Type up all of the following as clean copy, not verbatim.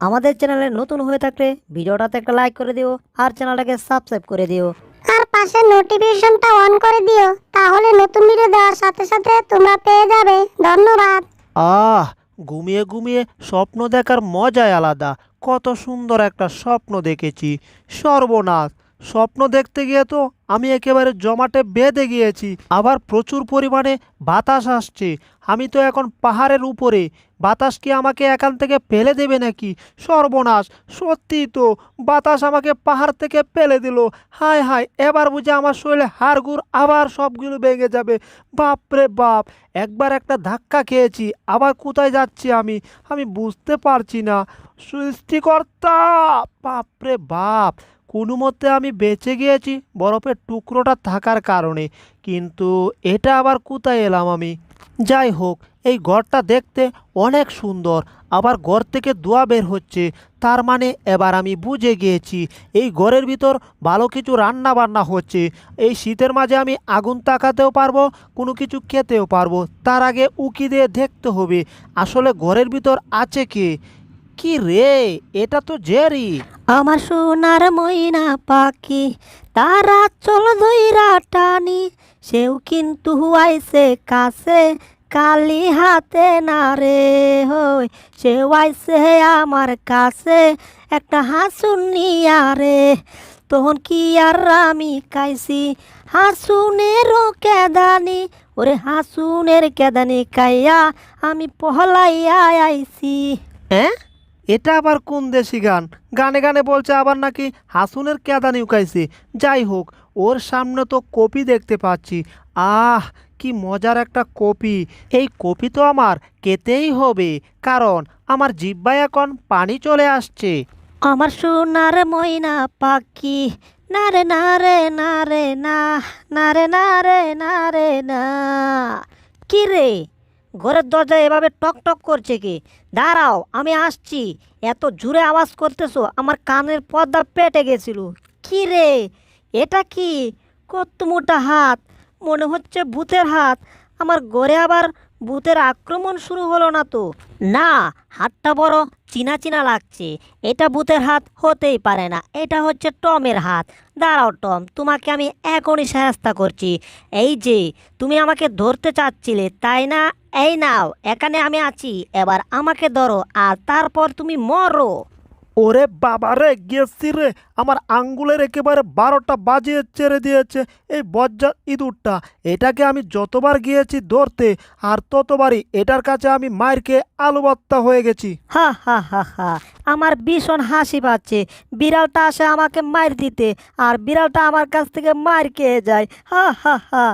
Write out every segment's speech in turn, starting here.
আমাদের চ্যানেলে নতুন হয়ে থাকলে ভিডিওটাতে একটা লাইক করে দিও আর চ্যানেলটাকে সাবস্ক্রাইব করে দিও। আর পাশে নোটিফিকেশনটা অন করে দিও, তাহলে নতুন ভিডিও দেওয়ার সাথে সাথে তোমরা পেয়ে যাবে। ধন্যবাদ। আহ ঘুমিয়ে ঘুমিয়ে স্বপ্ন দেখার মজাই আলাদা। কত সুন্দর একটা স্বপ্ন দেখেছি। সর্বনাশ, স্বপ্ন দেখতে গিয়ে তো আমি একেবারে জমাটে বেঁধে গিয়েছি। আবার প্রচুর পরিমাণে বাতাস আসছে। আমি তো এখন পাহাড়ের উপরে। বাতাস কি আমাকে এখান থেকে ফেলে দেবে নাকি? সর্বনাশ, সত্যি তো বাতাস আমাকে পাহাড় থেকে ফেলে দিল। হায় হায়, এবার বুঝে আমার শরীরে হাড়গুড় আবার সবগুলো ভেঙে যাবে। বাপ রে বাপ, একবার একটা ধাক্কা খেয়েছি, আবার কোথায় যাচ্ছি আমি আমি বুঝতে পারছি না। সৃষ্টিকর্তা, বাপ রে বাপ, কোনো মতে আমি বেঁচে গিয়েছি বরফের টুকরোটা থাকার কারণে। কিন্তু এটা আবার কোথায় এলাম আমি? যাই হোক, এই ঘরটা দেখতে অনেক সুন্দর। আবার ঘর থেকে ধোঁয়া বের হচ্ছে, তার মানে এবার আমি বুঝে গিয়েছি এই ঘরের ভিতর ভালো কিছু রান্না বান্না হচ্ছে। এই শীতের মাঝে আমি আগুন তাকাতেও পারবো, কোনো কিছু খেতেও পারবো। তার আগে উকি দিয়ে দেখতে হবে আসলে ঘরের ভিতর আছে কে। কি রে, এটা তো জেরি। আমার সোনার ময়না পাখি, তারা চল ধইরা টানি, সেও কিন্তু আইছে কাছে, কালি হাতে না রে হই, সেও আইছে আমার কাছে, একটা হাসুন নিয়া রে। তখন কি আর আমি কাইছি হাসুনেরও কেদানি, ওরে হাসুনের কেদানি কাইয়া আমি পহলাইয়া আইছি। হ্যাঁ, এটা আবার কোন দেশি গান? গানে গানে বলছে আবার নাকি হাসুনের কেদানি উকাইছে। যাই হোক, ওর সামনে তো কপি দেখতে পাচ্ছি। আহ, কি মজার একটা কপি। এই কপি তো আমার খেতেই হবে, কারণ আমার জিহ্বায় এখন পানি চলে আসছে। আমার সোনার ময়না পাখি, না রে না রে না রে না, না রে না রে না রে না। কি রে, ঘরের দরজা এভাবে টক টক করছে কি? দাঁড়াও, আমি আসছি। এত জোরে আওয়াজ করতেছো, আমার কানের পর্দা পেটে গেছিল। কি রে, এটা কি? কত মোটা হাত, মনে হচ্ছে ভূতের হাত। আমার ঘরে আবার ভূতের আক্রমণ শুরু হলো না তো? না, হাতটা বড় চিনা চিনা লাগছে। এটা ভূতের হাত হতেই পারে না, এটা হচ্ছে টমের হাত। দাঁড়াও টম, তোমাকে আমি এখনই সাহায্য করছি। এই যে, তুমি আমাকে ধরতে চাচ্ছিলে তাই না? এই নাও, এখানে আমি আছি, এবার আমাকে ধরো আর তারপর তুমি মরো। ওরে বাবা রে, গেছি রে। আমার আঙ্গুলের একেবারে 12টা বাজিয়ে ছেড়ে দিয়েছে এই বজ্জাত ইঁদুরটা। এটাকে আমি যতবার গিয়েছি ধরতে, আর ততবারই এটার কাছে আমি মার খেয়ে আলু ভর্তা হয়ে গেছি। হা হা হা হা, আমার ভীষণ হাসি পাচ্ছে। বিড়ালটা আসে আমাকে মার দিতে, আর বিড়ালটা আমার কাছ থেকে মার খেয়ে যায়। হা হা হা।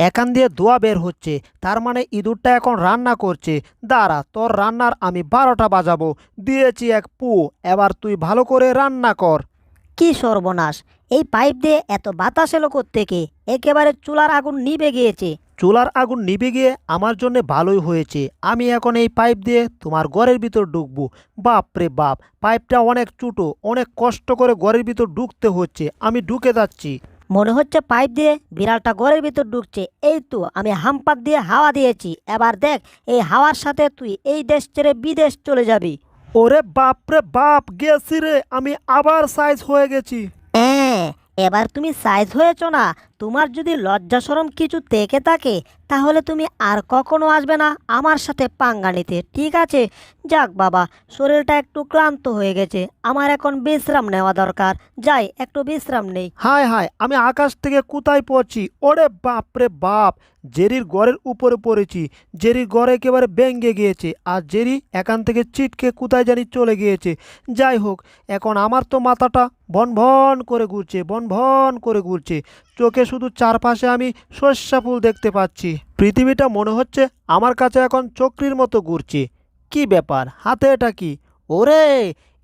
এখান দিয়ে ধোঁয়া বের হচ্ছে, তার মানে ইঁদুরটা এখন রান্না করছে। দাঁড়া, তোর রান্নার আমি 12টা বাজাবো। দিয়েছি এক পু, এবার তুই ভালো করে রান্না কর। কি সর্বনাশ, এই পাইপ দিয়ে এত বাতাস এলো কোত্থেকে? একেবারে চুলার আগুন নিভে গিয়েছে। চুলার আগুন নিভে গিয়ে আমার জন্য ভালোই হয়েছে। আমি এখন এই পাইপ দিয়ে তোমার ঘরের ভিতর ঢুকবো। বাপ রে বাপ, পাইপটা অনেক ছোটো, অনেক কষ্ট করে ঘরের ভিতর ঢুকতে হচ্ছে। আমি ঢুকে যাচ্ছি। মনে হচ্ছে পাইপ দিয়ে বিড়ালটা ঘরের ভিতর ঢুকছে। এই তো আমি হাম্পার দিয়ে হাওয়া দিয়েছি, এবার দেখ এই হাওয়ার সাথে তুই এই দেশ ছেড়ে বিদেশ চলে যাবি। ওরে বাপ রে বাপ, গেছি রে, আমি আবার সাইজ হয়ে গেছি। হ্যাঁ, এবার তুমি সাইজ হয়েছো না? তোমার যদি লজ্জা শরম কিছু থেকে থাকে, তাহলে তুমি আর কখনো আসবে না আমার সাথে পাঙ্গা নিতে, ঠিক আছে? যাক বাবা, শরীরটা একটু ক্লান্ত হয়ে গেছে, আমার এখন বিশ্রাম নেওয়া দরকার। যাই, একটু বিশ্রাম নেই। হায় হায়, আমি আকাশ থেকে কোথায় পড়ছি? ওরে বাপ রে বাপ, জেরির ঘরের উপরে পড়েছি। জেরির ঘর একেবারে ভেঙে গিয়েছে, আর জেরি এখান থেকে ছিটকে কোথায় জানি চলে গিয়েছে। যাই হোক, এখন আমার তো মাথাটা ভন ভন করে ঘুরছে, ভন ভন করে ঘুরছে। চোখে শুধু চারপাশে আমি সর্ষা ফুল দেখতে পাচ্ছি। পৃথিবীটা মনে হচ্ছে আমার কাছে এখন চক্রীর মতো ঘুরছে। কি ব্যাপার, হাতে এটা কি? ওরে,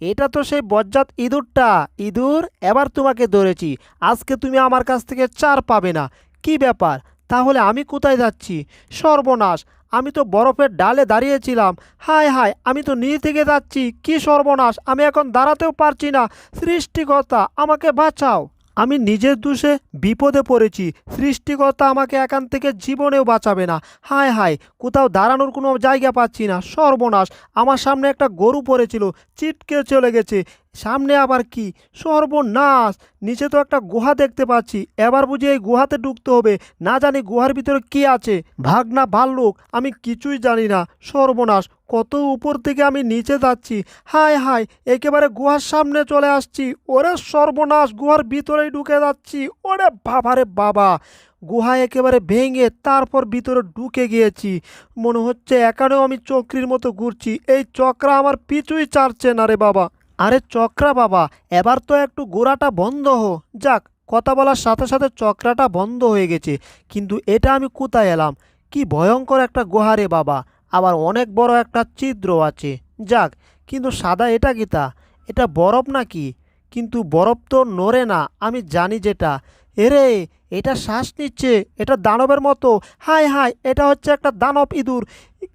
এটা তো সেই বজ্জাত ইঁদুরটা। ইঁদুর, এবার তোমাকে ধরেছি। আজকে তুমি আমার কাছ থেকে চার পাবে না। কি ব্যাপার, তাহলে আমি কোথায় যাচ্ছি? সর্বনাশ, আমি তো বরফের ডালে দাঁড়িয়েছিলাম। হায় হায়, আমি তো নিচ থেকে যাচ্ছি। কি সর্বনাশ, আমি এখন দাঁড়াতেও পারছি না। সৃষ্টিকর্তা, আমাকে বাঁচাও। আমি নিজের দোষে বিপদে পড়েছি, সৃষ্টিকর্তা আমাকে এখান থেকে জীবনেও বাঁচাবে না। হায় হায়, কোথাও দাঁড়ানোর কোনো জায়গা পাচ্ছি না, সর্বনাশ। আমার সামনে একটা গরু পড়েছিল, চিটকে চলে গেছে, সামনে আবার কি, সর্বনাশ। নিচে তো একটা গুহা দেখতে পাচ্ছি, এবার বুঝি এই গুহাতে ঢুকতে হবে, না জানি গুহার ভিতরে কি আছে। ভাগনা ভাল্লুক, আমি কিছুই জানি না, সর্বনাশ। কত উপর থেকে আমি নিচে যাচ্ছি, হায় হায়, একেবারে গুহার সামনে চলে আসছি। ওরে সর্বনাশ, গুহার ভিতরেই ঢুকে যাচ্ছি। ওরে বাবারে বাবা, গুহা একেবারে ভেঙে তারপর ভিতরে ঢুকে গিয়েছি। মনে হচ্ছে এখানেও আমি চক্রির মতো ঘুরছি, এই চক্রা আমার পিছুই ছাড়ছে না রে বাবা। আরে চক্রা বাবা, এবার তো একটু গোড়াটা বন্ধ যাক। কথা বলার সাথে সাথে চক্রাটা বন্ধ হয়ে গেছে, কিন্তু এটা আমি কোথায় এলাম? কি ভয়ঙ্কর একটা গুহা রে বাবা, আবার অনেক বড় একটা ছিদ্র আছে। যাক, কিন্তু সাদা এটা কি তা? এটা বরফ নাকি? কিন্তু বরফ তো নড়ে না, আমি জানি যেটা। এরে, এটা শ্বাস নিচ্ছে, এটা দানবের মতো। হায় হায়, এটা হচ্ছে একটা দানব ইঁদুর।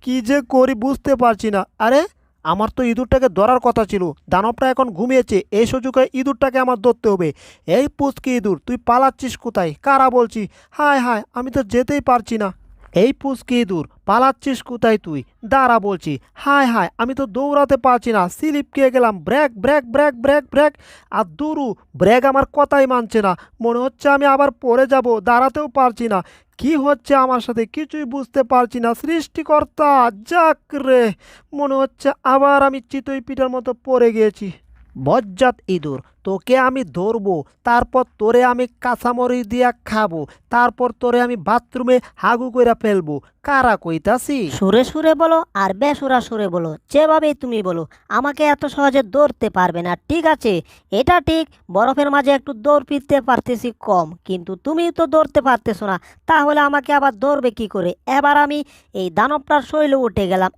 কি যে করি বুঝতে পারছি না। আরে, আমার তো ইঁদুরটাকে ধরার কথা ছিল, দানবটা এখন ঘুমিয়েছে, এই সুযোগে ইঁদুরটাকে আমার ধরতে হবে। এই পুচকি ইঁদুর, তুই পালাচ্ছিস কোথায়? কারা বলছি। হায় হায়, আমি তো যেতেই পারছি না। এই পুচকি ইঁদুর, পালাচ্ছিস কোথায় তুই? দাঁড়া বলছি। হায় হায়, আমি তো দৌড়াতে পারছি না, স্লিপ খেয়ে গেলাম। Brake brake brake brake brake. আর দুরু, ব্রেক আমার কথাই মানছে না, মনে হচ্ছে আমি আবার পড়ে যাব, দাঁড়াতেও পারছি না। কি হচ্ছে আমার সাথে কিছুই বুঝতে পারছি না, সৃষ্টিকর্তা। যাক রে, মনে হচ্ছে আবার আমি চিতই পিঠার মতো পড়ে গিয়েছি। বজ্জাত ইঁদুর, তোকে আমি ধরবো, তারপর তোরে আমি কাঁচামরিচ দিয়া খাবো, তারপর তোরে আমি বাথরুমে হাগু কইরা ফেলবো। কারা কইতাছি? সুরে সুরে বলো আর বেসুরা সুরে বলো, যেভাবেই তুমি বলো, আমাকে এত সহজে দৌড়তে পারবে না। ঠিক আছে, এটা ঠিক, বরফের মাঝে একটু দৌড় ফিরতে পারতেছি কম, কিন্তু তুমি তো দৌড়তে পারতেছো না, তাহলে আমাকে আবার দৌড়বে কি করে? এবার আমি এই দানবটার শরীরে উঠে গেলাম।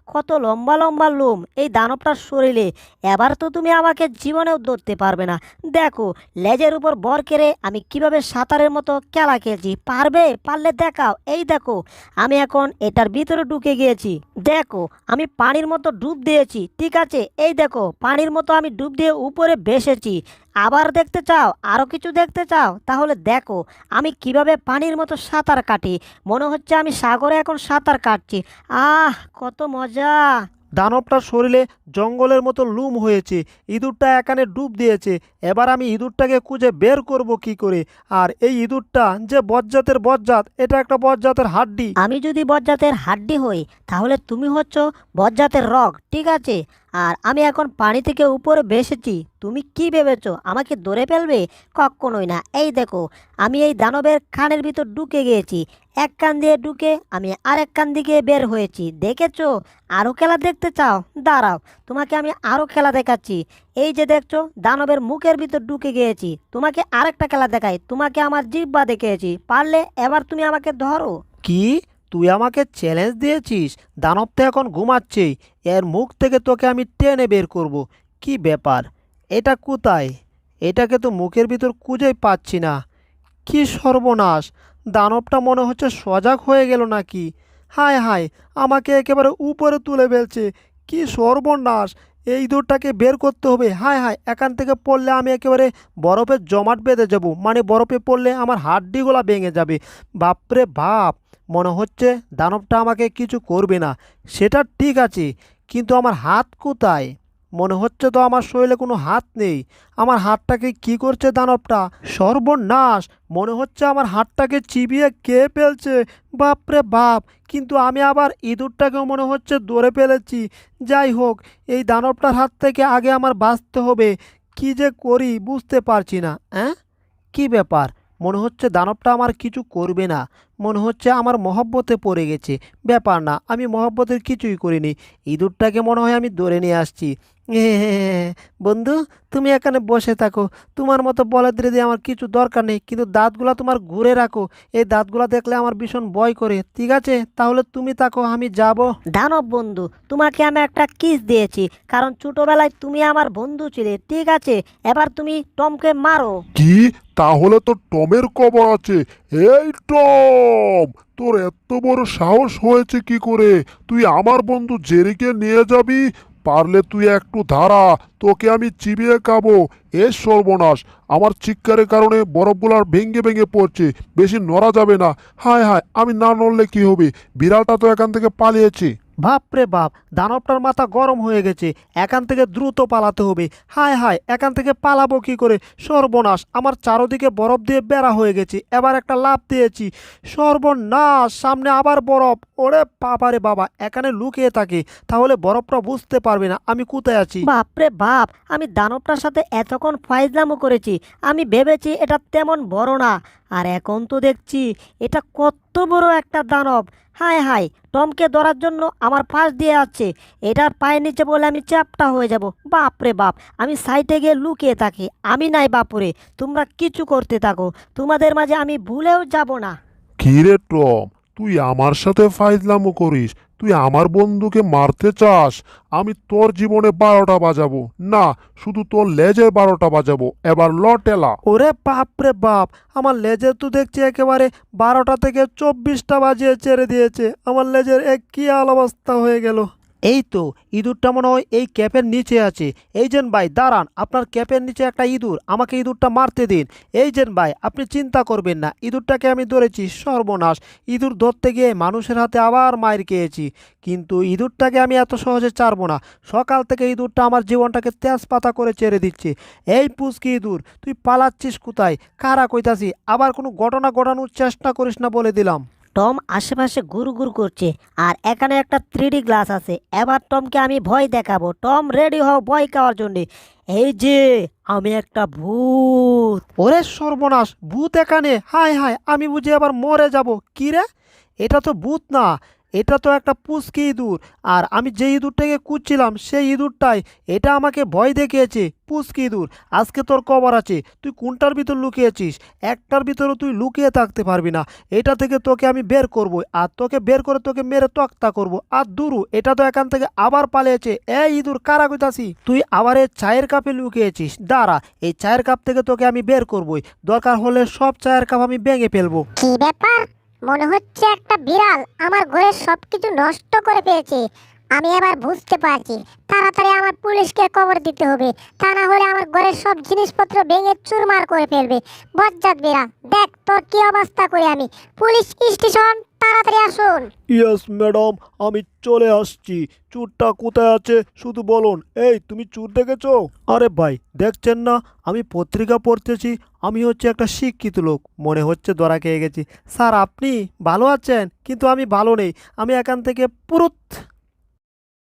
কত লম্বা লম্বা লোম এই দানবটার শরীরে। এবার তো তুমি আমাকে জীবনেও ধরতে পারবে না। দেখো, লেজের উপর ভর করে আমি কিভাবে সাঁতারের মতো খেলা খেলছি, পারবে? পারলে দেখাও। এই দেখো, আমি এখন এটার ভিতরে ঢুকে গিয়েছি। দেখো, আমি পানির মতো ডুব দিয়েছি। ঠিক আছে, এই দেখো, পানির মতো আমি ডুব দিয়ে উপরে ভেসেছি। আবার দেখতে চাও? আরও কিছু দেখতে চাও? তাহলে দেখো আমি কিভাবে পানির মতো সাঁতার কাটি। মনে হচ্ছে আমি সাগরে এখন সাঁতার কাটছি। কত মজা! দানবটার শরীরে জঙ্গলের মতো লুম হয়েছে, ইঁদুরটা এখানে ডুব দিয়েছে। এবার আমি ইঁদুরটাকে খুঁজে বের করব কি করে? আর এই ইঁদুরটা যে বজ্জাতের বজ্জাত, এটা একটা বজ্জাতের হাড্ডি। আমি যদি বজ্জাতের হাড্ডি হই, তাহলে তুমি হচ্ছ বজ্জাতের রগ। ঠিক আছে, আর আমি এখন পানি থেকে উপরে ভেসেছি। তুমি কি ভেবেছো আমাকে ধরে ফেলবে? কখনোই না। এই দেখো, আমি এই দানবের কানের ভিতর ঢুকে গিয়েছি। এক কান দিয়ে ঢুকে আমি আরেক কান দিকে বের হয়েছি। দেখেছো? আরও খেলা দেখতে চাও? দাঁড়াও, তোমাকে আমি আরও খেলা দেখাচ্ছি। এই যে দেখছো, দানবের মুখের ভিতর ঢুকে গিয়েছি। তোমাকে আরেকটা খেলা দেখাই, তোমাকে আমার জিহ্বা দেখিয়েছি, পারলে এবার তুমি আমাকে ধরো। কি, তুই আমাকে চ্যালেঞ্জ দিয়েছিস? দানব তো এখন ঘুমাচ্ছেই, এর মুখ থেকে তোকে আমি টেনে বের করব। কি ব্যাপার, এটা কোথায়? এটাকে তো মুখের ভিতর খুঁজেই পাচ্ছি না। কি সর্বনাশ, দানবটা মনে হচ্ছে সজাগ হয়ে গেল নাকি? হায় হায়, আমাকে একেবারে উপরে তুলে ফেলছে। কি সর্বনাশ, এই ইঁদুরটাকে বের করতে হবে। হায় হায়, এখান থেকে পড়লে আমি একেবারে বরফের জমাট বেঁধে যাব, মানে বরফে পড়লে আমার হাড্ডিগুলা ভেঙে যাবে। বাপরে বাপ, মনে হচ্ছে দানবটা আমাকে কিছু করবে না। সেটা ঠিক আছে, কিন্তু আমার হাত কোথায়? মনে হচ্ছে তো আমার শরীরে কোনো হাত নেই। আমার হাতটাকে কি করছে দানবটা? সর্বনাশ, মনে হচ্ছে আমার হাতটাকে চিবিয়ে খেয়ে ফেলছে। বাপরে বাপ, কিন্তু আমি আবার ইঁদুরটাকেও মনে হচ্ছে ধরে ফেলেছি। যাই হোক, এই দানবটার হাত থেকে আগে আমার বাঁচতে হবে। কি যে করি বুঝতে পারছি না। কি ব্যাপার, মনে হচ্ছে দানবটা আমার কিছু করবে না, মনে হচ্ছে আমার মহব্বতে পড়ে গেছে। ব্যাপার না, আমি মহব্বতের কিছুই করিনি, ইঁদুরটাকে মনে হয় আমি ধরে নিয়ে আসছি। বন্ধু, তুমি এখানে বসে থাকো, তোমার মতো বলদ দিয়ে আমার কিছু দরকার নেই, কিন্তু দাঁতগুলা তোমার ঘুরে রাখো, এই দাঁতগুলা দেখলে আমার ভীষণ ভয় করে। ঠিক আছে, তাহলে তুমি থাকো, আমি যাব। দানব বন্ধু, তোমাকে আমি একটা কিস দিয়েছি, কারণ ছোটবেলায় তুমি আমার বন্ধু ছিলে। ঠিক আছে, এবার তুমি টমকে মারো। কি? তাহলে তো টমের কবর আছে। এই টম, তোর এত বড় সাহস হয়েছে কি করে? তুই আমার বন্ধু জেরিকে নিয়ে যাবি? পারলে তুই একটু ধারা, তোকে আমি চিবিয়ে খাবো। এ সর্বনাশ, আমার চিৎকারের কারণে বরফগুলার ভেঙে ভেঙে পড়ছে, বেশি নড়া যাবে না। হায় হায়, আমি না নড়লে কি হবে? বিড়ালটা তো এখান থেকে পালিয়েছে। বাপ রে বাপ, দানবটার মাথা গরম হয়ে গেছে, এখান থেকে দ্রুত পালাতে হবে। হায় হায়, এখান থেকে পালাবো কি করে? সর্বনাশ, আমার চারদিকে বরফ দিয়ে বেড়া হয়ে গেছে, এবার একটা লাফ দিয়েছি, সর্বনাশ, সামনে আবার বরফ। ওরে বাবারে বাবা, এখানে লুকিয়ে থাকে, তাহলে বরফটা বুঝতে পারবে না আমি কোথায় আছি। বাপরে বাপ, আমি দানবটার সাথে এতক্ষণ ফাইজলামো করেছি, আমি ভেবেছি এটা তেমন বড় না, আর এখন তো দেখছি এটা কত বড় একটা দানব। হায় হায়, টমকে ধরার জন্য আমার পাশ দিয়ে আছে, এটার পায়ের নিচে বলে আমি চ্যাপটা হয়ে যাব। বাপরে বাপ, আমি সাইডে গিয়ে লুকিয়ে থাকি, আমি নাই বাপুরে, তোমরা কিছু করতে থাকো, তোমাদের মাঝে আমি ভুলেও যাব না। কি রে টম, তুই আমার সাথে ফাইজলামো করিস? তুই আমার বন্ধুকে মারতে চাস? আমি তোর জীবনে 12টা বাজাবো না, শুধু তোর লেজের 12টা বাজাবো। এবার লটেলা। ওরে বাপ রে বাপ, আমার লেজের তো দেখছি একেবারে 12টা থেকে 24টা বাজিয়ে ছেড়ে দিয়েছে, আমার লেজের এক কি আল অবস্থা হয়ে গেল। এই তো ইঁদুরটা মনে হয় এই ক্যাপের নিচে আছে। এই যেন ভাই দাঁড়ান, আপনার ক্যাপের নিচে একটা ইঁদুর, আমাকে ইঁদুরটা মারতে দিন। এই যেন ভাই, আপনি চিন্তা করবেন না, ইঁদুরটাকে আমি ধরেছি। সর্বনাশ, ইঁদুর ধরতে গিয়ে মানুষের হাতে আবার মাইর খেয়েছি, কিন্তু ইঁদুরটাকে আমি এত সহজে ছাড়বো না। সকাল থেকে ইঁদুরটা আমার জীবনটাকে তেজপাতা করে ছেড়ে দিচ্ছে। এই পুচকি ইঁদুর, তুই পালাচ্ছিস কোথায়? কারা কইতাছি, আবার কোনো ঘটনা ঘটানোর চেষ্টা করিস না বলে দিলাম। টম আশেপাশে গুরু করছে, আর এখানে একটা 3D গ্লাস আছে, এবার টমকে আমি ভয় দেখাবো। টম রেডি হও ভয় খাওয়ার জন্যে। এই যে আমি একটা ভূত। ওরে সর্বনাশ, ভূত এখানে? হায় হায়, আমি বুঝি আবার মরে যাব। কি রে, এটা তো ভূত না, এটা তো একটা পুচকি ইঁদুর। আর আমি যে ইঁদুরটাকে কুচ্ছিলাম সেই ইঁদুরটাই এটা আমাকে ভয় দেখিয়েছে। পুচকি ইঁদুর, আজকে তোর কবর আছে। তুই কোনটার ভিতর লুকিয়েছিস? একটার ভিতরে তুই লুকিয়ে থাকতে পারবি না, এটা থেকে তোকে আমি বের করব, আর তোকে বের করে তোকে মেরে তক্তা করব। আর দুরু, এটা তো এখান থেকে আবার পালিয়েছে। এই ইঁদুর, কারা কইতাছি? তুই আবার এই চায়ের কাপে লুকিয়েছিস, দাঁড়া, এই চায়ের কাপ থেকে তোকে আমি বের করবই, দরকার হলে সব চায়ের কাপ আমি ভেঙে ফেলবো। কি ব্যাপার? মনে হচ্ছে একটা বিড়াল আমার ঘরের সবকিছু নষ্ট করে ফেলেছে। আমি এবার বুঝতে পারছি, তাড়াতাড়ি আমার পুলিশকে খবর দিতে হবে, তা না হলে আমার ঘরের সব জিনিসপত্র ভেঙে চুরমার করে ফেলবে। বজ্জাত বিড়াল, দেখ তোর কি অবস্থা করি আমি। পুলিশ স্টেশন, তাড়াতাড়ি আসুন। ইয়েস ম্যাডাম, আমি চলে আসছি। চুরটা কোথায় আছে শুধু বলুন। এই, তুমি চুর দেখেছো? আরে ভাই, দেখছেন না আমি পত্রিকা পড়তেছি, আমি হচ্ছে একটা শিক্ষিত লোক, মনে হচ্ছে ধরা খেয়ে গেছি। স্যার, আপনি ভালো আছেন? কিন্তু আমি ভালো নেই, আমি এখান থেকে পুরুত